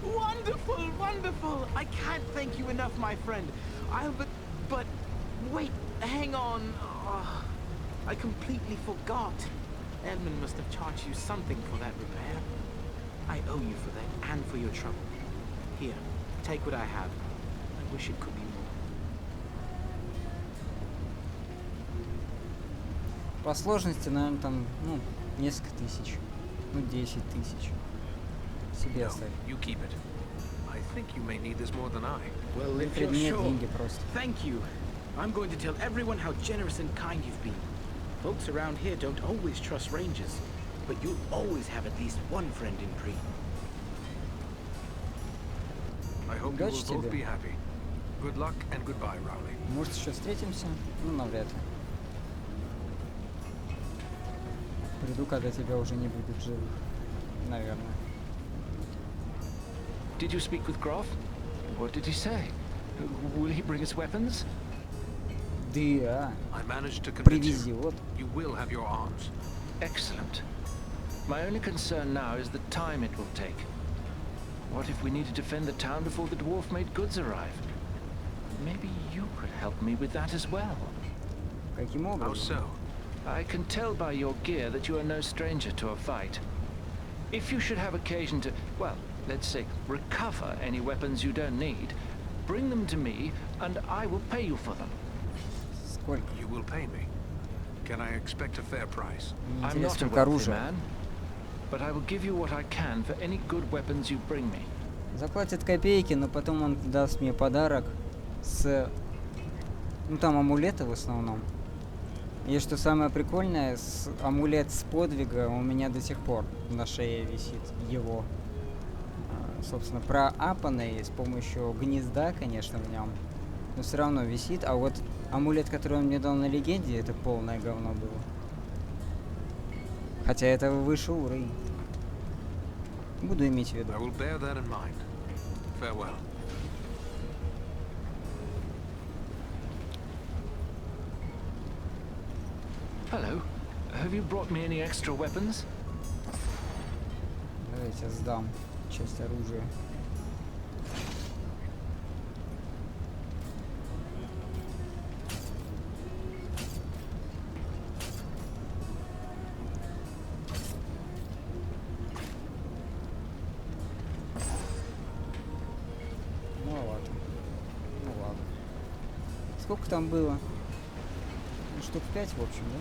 Wonderful, wonderful. I can't thank you enough, my friend. But wait, hang on. Oh, I completely forgot. Edmund must have charged you something for that repair. I owe you for that and for your trouble. Here, take what I have. I wish it could be more. По сложности, наверное, там, ну, несколько тысяч. Ну, 10 тысяч. Себе оставь. You keep it. I think you may need this more than I. Well, if you're Предмет, sure, деньги просто. thank you. I'm going to tell everyone how generous and kind you've been. Folks around here don't always trust rangers, but you'll always have at least one friend in Bree. I hope you will both be happy. Good luck and goodbye, Rowley. Может, еще встретимся? Ну, навряд ли. Приду, когда тебя уже не будет живых. Наверное. Did you speak with Groff? What did he say? Will he bring us weapons? Да. I managed to convince you. Привезет. You will have your arms. Excellent. My only concern now is the time it will take. What if we need to defend the town before the dwarf-made goods arrive? Maybe you could help me with that as well. Каким образом? How so? I can tell by your gear that you are no stranger to a fight. If you should have occasion to, well, let's say, recover any weapons you don't need, bring them to me, and I will pay you for them. Сколько? You will pay me. Can I expect a fair price? I'm not a wealthy man, but I will give you what I can for any good weapons you bring me. Заплатит копейки, но потом он даст мне подарок с... Ну, там амулеты в основном. И что самое прикольное, амулет с подвига у меня до сих пор на шее висит, его. Собственно, проапанный с помощью гнезда, конечно, в нем. Но все равно висит, а вот амулет, который он мне дал на легенде, это полное говно было. Хотя это выше уровень. Буду иметь в виду. I will bear that in mind. Farewell. Hello. Have you brought me any extra weapons? Давайте сдам часть оружия. Ну ладно. Ну ладно. Сколько там было? Ну, штук 5, в общем, да?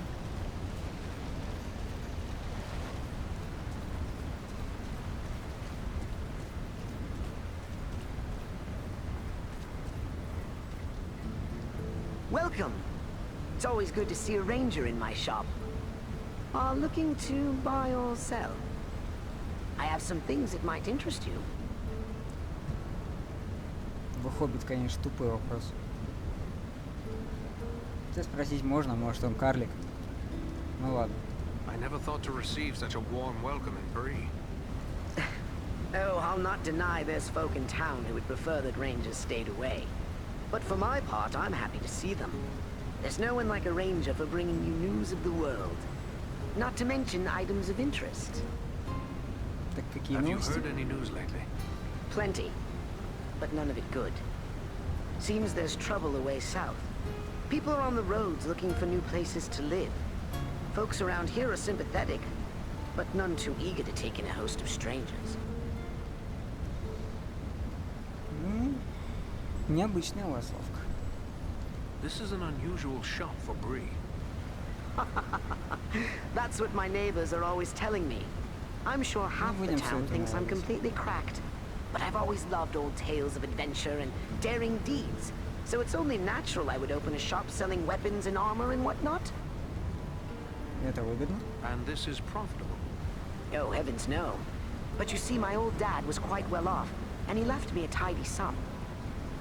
Welcome. It's always good to see a ranger in my shop. Are looking to buy or sell? I have some things that might interest you. Хоббит, конечно, тупой вопрос. Ты спросить можно, может он карлик. Ну ладно. I never thought to receive such a warm welcome in Bree. Oh, I'll not deny there's folk in town who would prefer that rangers stayed away. But for my part, I'm happy to see them. There's no one like a ranger for bringing you news of the world. Not to mention items of interest. Так какие Have you новости? heard any news lately? Plenty, but none of it good. Seems there's trouble away south. People are on the roads looking for new places to live. Folks around here are sympathetic, but none too eager to take in a host of strangers. Необычная ласовка. This is an unusual shop for Bree. That's what my neighbors are always telling me. I'm sure half the town thinks I'm completely cracked. But I've always loved old tales of adventure and daring deeds. So it's only natural I would open a shop selling weapons and armor and whatnot. Это выгодно? And this is profitable. Oh, heavens no. But you see, my old dad was quite well off, and he left me a tidy sum.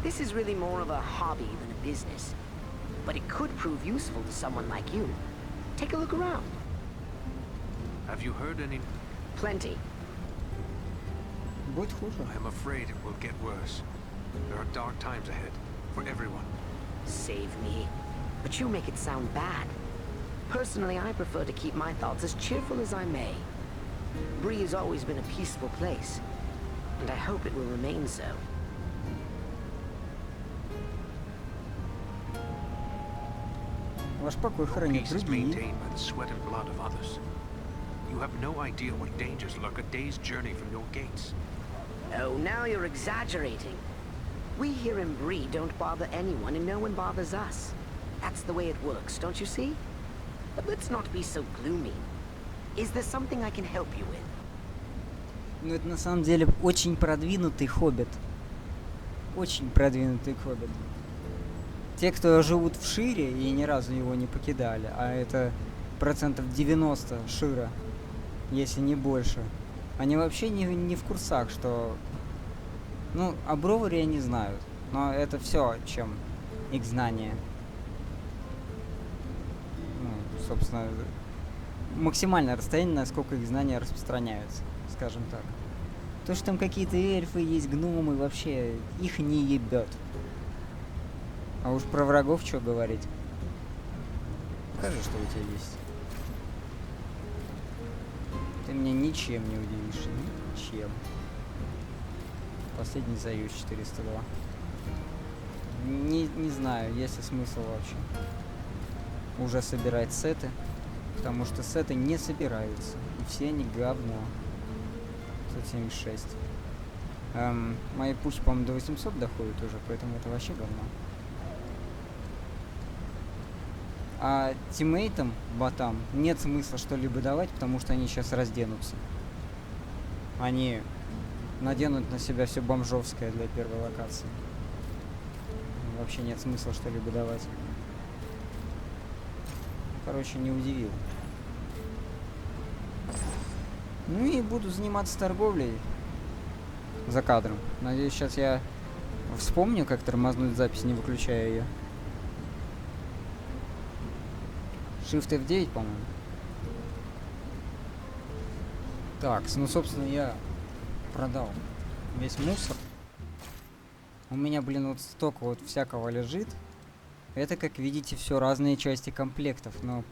This is really more of a hobby than a business. But it could prove useful to someone like you. Take a look around. Have you heard any? Plenty. Будет хуже. I am afraid it will get worse. There are dark times ahead for everyone. Save me. but you make it sound bad. Personally, I prefer to keep my thoughts as cheerful as I may. Bree has always been a peaceful place, and I hope it will remain so. Ваш покой Your хранит peace is другие. maintained by the sweat and blood of others. You have no idea what dangers lurk a day's journey from your gates. Oh, now you're exaggerating. We here in Bree don't bother anyone, and no one bothers us. That's the way it works, don't you see? But let's not be so gloomy. Is there something I can help you with? Ну, это на самом деле очень продвинутый хоббит. Очень продвинутый хоббит. Те, кто живут в Шире и ни разу его не покидали, а это процентов 90 Шира, если не больше, они вообще не в курсах, что... Ну, о Броваре они знают, но это все, чем их знания. Ну, собственно, максимальное расстояние, насколько их знания распространяются, скажем так. То, что там какие-то эльфы есть, гномы, вообще их не ебет. А уж про врагов что говорить? Покажи, что у тебя есть. Ты меня ничем не удивишь. Ничем. Последний союз 402. Не знаю, есть ли смысл вообще уже собирать сеты. Потому что сеты не собираются. И все они говно. 176. Мои пусть, по-моему, до 800 доходят уже, поэтому это вообще говно. А тиммейтам, ботам, нет смысла что-либо давать, потому что они сейчас разденутся. Они наденут на себя все бомжовское для первой локации. Вообще нет смысла что-либо давать. Короче, не удивил. Ну и буду заниматься торговлей за кадром. Надеюсь, сейчас я вспомню, как тормознуть запись, не выключая ее. Shift F9, по-моему. Так, ну, собственно, я продал весь мусор. У меня, блин, вот столько вот всякого лежит. Это, как видите, все разные части комплектов. Но,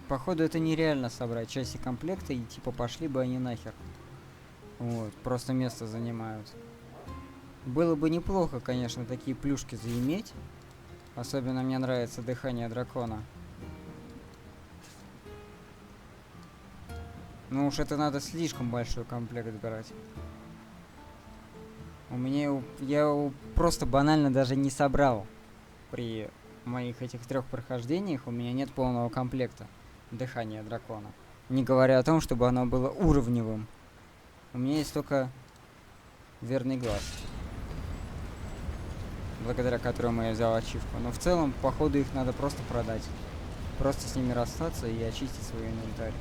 походу, это нереально собрать части комплекта и, типа, пошли бы они нахер. Вот, просто место занимают. Было бы неплохо, конечно, такие плюшки заиметь. Особенно мне нравится дыхание дракона. Ну уж это надо слишком большой комплект брать. У меня я его просто банально даже не собрал. При моих этих 3 прохождениях у меня нет полного комплекта дыхания дракона. Не говоря о том, чтобы оно было уровневым. У меня есть только верный глаз, благодаря которому я взял ачивку. Но в целом, походу, их надо просто продать. Просто с ними расстаться и очистить свой инвентарь.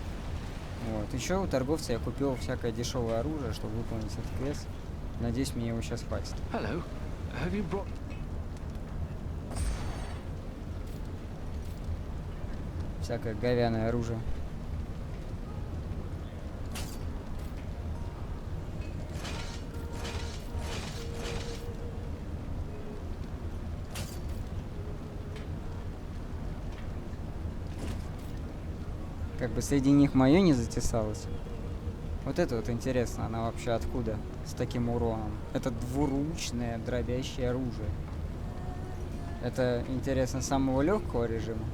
Вот. Еще у торговца я купил всякое дешевое оружие, чтобы выполнить этот квест. Надеюсь, мне его сейчас хватит. Hello. Have you brought... Всякое говяное оружие. Как бы среди них мое не затесалось. Вот это вот интересно, она вообще откуда с таким уроном? Это двуручное дробящее оружие. Это интересно самого легкого режима.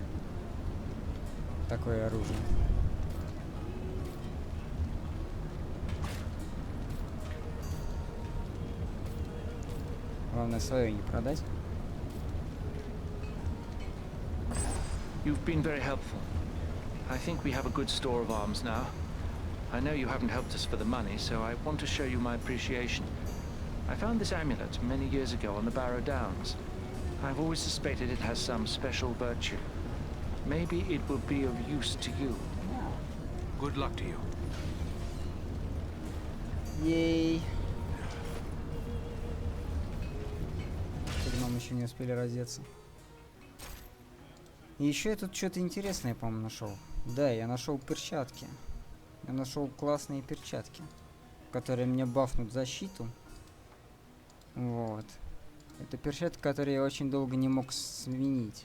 Такое оружие. Главное свое не продать. You've been very helpful. I think we have a good store of arms now. I know you haven't helped us for the money, so I want to show you my appreciation. I found this amulet many years ago on the Barrow Downs. I've always suspected it has some special virtue. Maybe it will be of use to you. Good luck to you. Ей. Гном еще не успели раздеться. И еще я тут что-то интересное, по-моему, нашел. Да, я нашел перчатки. Я нашел классные перчатки, которые мне бафнут защиту. Вот. Это перчатки, которые я очень долго не мог сменить.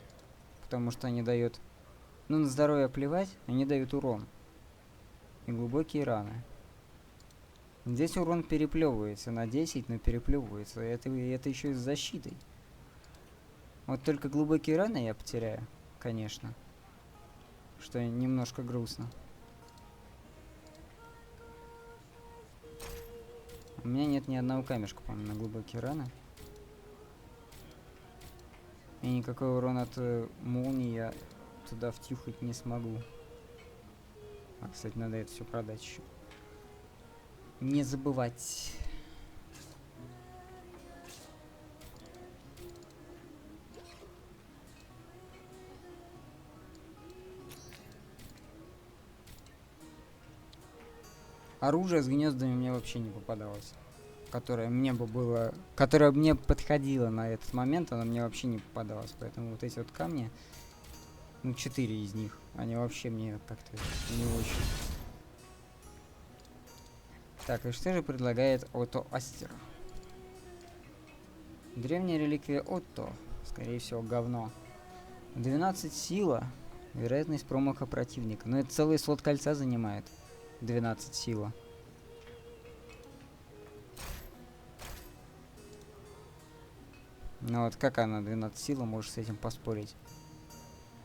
потому что они дают... Ну, на здоровье плевать, они дают урон. И глубокие раны. Здесь урон переплевывается на 10, но переплевывается. Это еще и с защитой. Вот только глубокие раны я потеряю, конечно. Что немножко грустно. У меня нет ни одного камешка, по-моему, на глубокие раны. И никакой урон от молнии я туда втюхать не смогу. А, кстати, надо это все продать еще. Не забывать. Оружие с гнездами мне вообще не попадалось. Которое мне подходило на этот момент, оно мне вообще не попадалось. Поэтому вот эти вот камни, ну 4 из них, они вообще мне как-то не очень. Так, и что же предлагает Отто Астер? Древняя реликвия Отто. Скорее всего, говно. 12 сила. Вероятность промаха противника. Но это целый слот кольца занимает. 12 сила. Ну вот как она 12 сила, можешь с этим поспорить?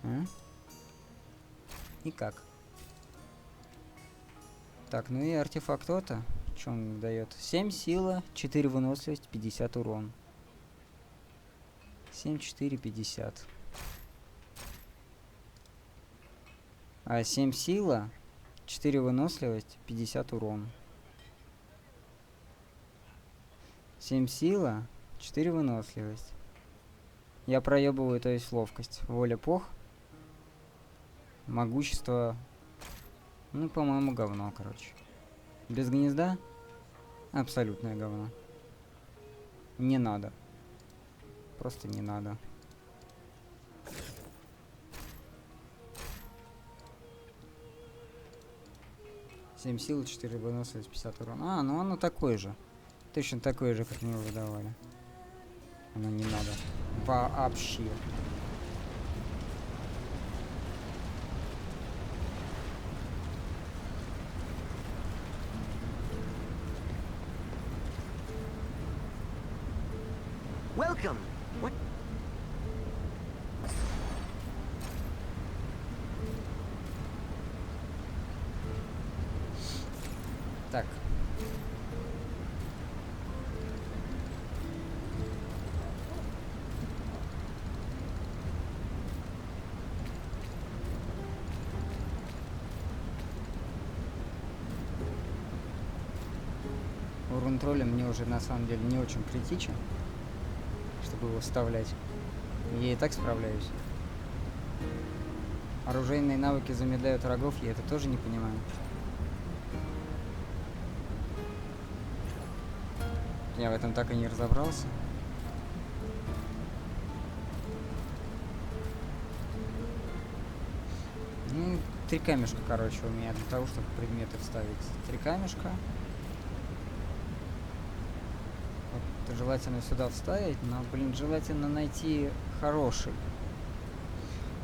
А? Никак. Так, ну и артефакт Отто. Что он мне дает? 7 сила, 4 выносливость, 50 урон. 7, 4, 50. А 7 сила, 4 выносливость, 50 урон. 7 сила, 4 выносливость. Я проебываю, то есть ловкость. Воля пох. Могущество. Ну, по-моему, говно, короче. Без гнезда? Абсолютное говно. Не надо. Просто не надо. Семь сил, 4 выносливость, 50 урона. А, ну оно такое же. Точно такое же, как мне выдавали. Оно не надо. Вообще. Welcome. What? Так. Урон тролля мне уже на самом деле не очень критичен, чтобы его вставлять. Я и так справляюсь. Оружейные навыки замедляют врагов, я это тоже не понимаю. Я в этом так и не разобрался. Ну, 3 камешка, короче, у меня для того, чтобы предметы вставить. 3 камешка. Вот, желательно сюда вставить, но, блин, желательно найти хороший.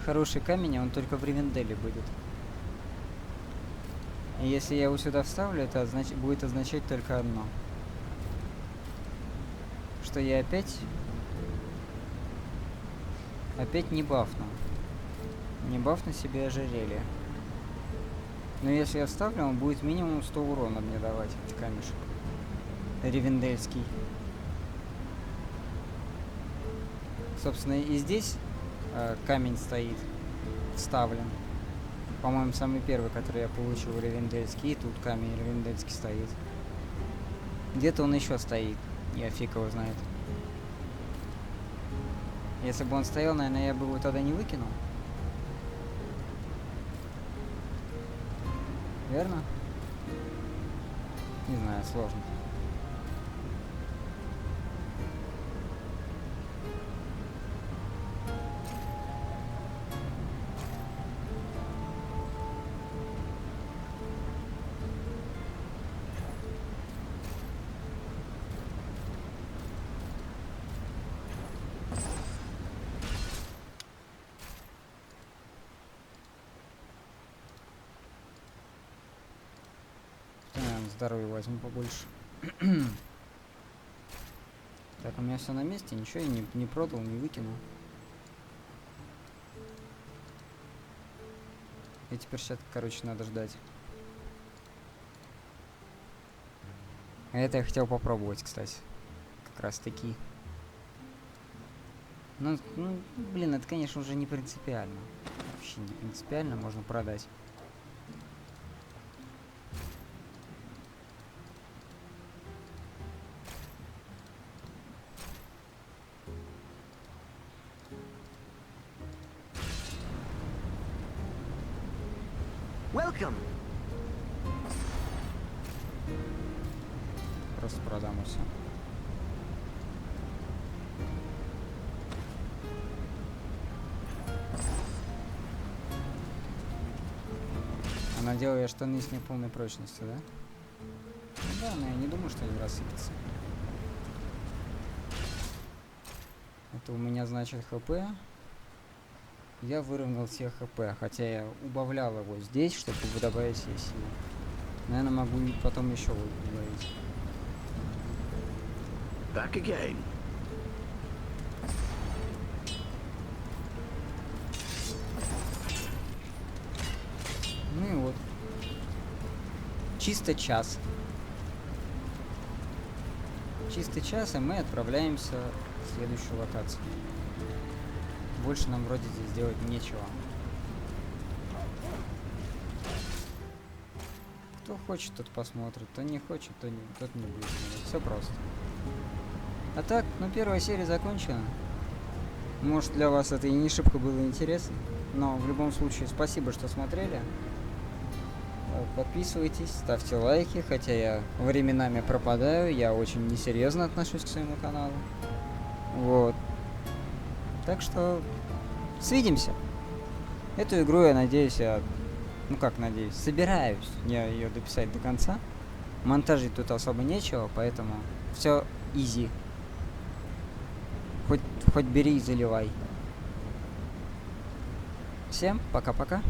Хороший камень, а он только в Ривенделе будет. И если я его сюда вставлю, это будет означать только одно. Что я опять не бафну. Не бафну себе ожерелье. Но если я вставлю, он будет минимум 100 урона мне давать, этот камешек. Ривендельский. Собственно, и здесь камень стоит вставлен. По-моему, самый первый, который я получил, Ривендельский. И тут камень Ривендельский стоит. Где-то он еще стоит. Я фиг его знает. Если бы он стоял, наверное, я бы его тогда не выкинул. Верно? Не знаю, сложно. вторую возьму побольше. Так, у меня все на месте, ничего я не продал, не выкинул. И теперь сейчас, короче, надо ждать. А это я хотел попробовать, кстати. Как раз таки. Ну, блин, это, конечно, уже не принципиально. Вообще не принципиально, можно продать. Welcome. Просто продам и все. Она делает штаны с неполной прочностью, да? Ну да, но я не думаю, что они рассыпятся. Это у меня значит ХП. Я выровнял все ХП, хотя я убавлял его здесь, чтобы добавить себе силу. Наверное, могу потом еще убавить. Back again. Ну и вот. Чисто час. Чисто час, и мы отправляемся в следующую локацию. Больше нам вроде здесь делать нечего. Кто хочет, тот посмотрит. Кто не хочет, тот не будет смотреть. Все просто. А так, ну первая серия закончена. Может, для вас это и не шибко было интересно. Но в любом случае, спасибо, что смотрели. Подписывайтесь, ставьте лайки. Хотя я временами пропадаю. Я очень несерьезно отношусь к своему каналу. Вот. Так что свидимся. Эту игру я надеюсь, ну как надеюсь, собираюсь я ее дописать до конца. Монтажить тут особо нечего, поэтому все изи. Хоть бери и заливай. Всем пока-пока.